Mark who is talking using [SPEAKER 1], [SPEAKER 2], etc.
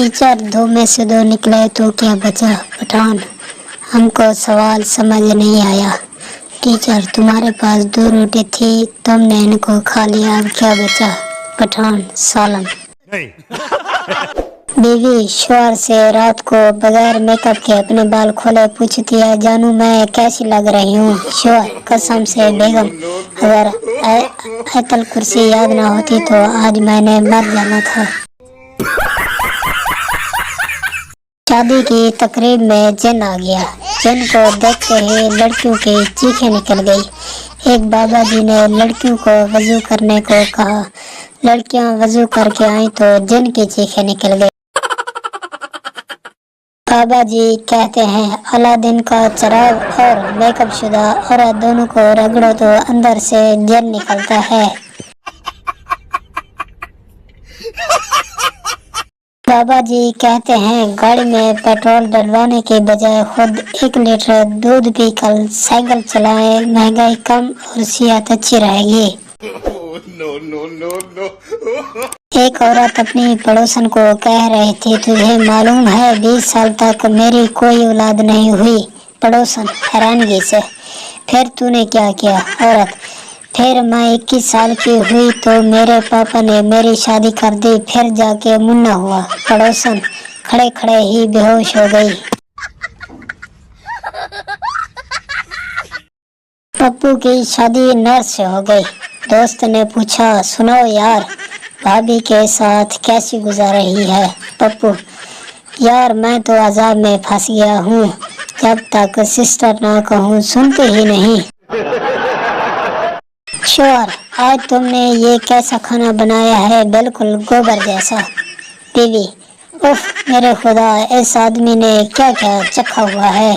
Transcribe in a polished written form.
[SPEAKER 1] Teacher, 2 में से 2 निकले तो क्या बचा? पठान, हमको सवाल समझ नहीं आया। टीचर, तुम्हारे पास 2 रोटी थी, तुमने इनको खा लिया, अब क्या बचा? पठान, सालन। बीवी शौहर से रात को बगैर मेकअप के अपने बाल खोले पूछती है, जानू मैं कैसी लग रही हूँ? शौहर, कसम से बेगम, अगर आयतल कुर्सी याद ना होती तो आज मैंने मर जाना था। शादी की तकरीब में जिन आ गया। जिन को देखते ही लड़कियों की चीखें निकल गई। एक बाबा जी ने लड़कियों को वजू करने को कहा। लड़कियां वजू करके आई तो जिन की चीखें निकल गई। बाबा जी कहते हैं, अलादीन का चिराग और मेकअप शुदा औरत दोनों को रगड़ो तो अंदर से जिन निकलता है। बाबा जी कहते हैं, गाड़ी में पेट्रोल डलवाने के बजाय खुद 1 लीटर दूध पीकर साइकिल चलाएं, महंगाई कम और सेहत अच्छी रहेगी। एक औरत अपनी पड़ोसन को कह रही थी, तुझे मालूम है 20 साल तक मेरी कोई औलाद नहीं हुई? पड़ोसन हैरानगी से, फिर तूने क्या किया? औरत, फिर मैं 21 साल की हुई तो मेरे पापा ने मेरी शादी कर दी, फिर जाके मुन्ना हुआ। पड़ोसन खड़े खड़े ही बेहोश हो गई। पप्पू की शादी नर्स से हो गई। दोस्त ने पूछा, सुनो यार, भाभी के साथ कैसी गुजार रही है? पप्पू, यार मैं तो अजाब में फंस गया हूँ, जब तक सिस्टर ना कहूँ सुनते ही नहीं। शौहर, आज तुमने ये कैसा खाना बनाया है, बिल्कुल गोबर जैसा। बीवी, उफ मेरे खुदा, इस आदमी ने क्या क्या चखा हुआ है।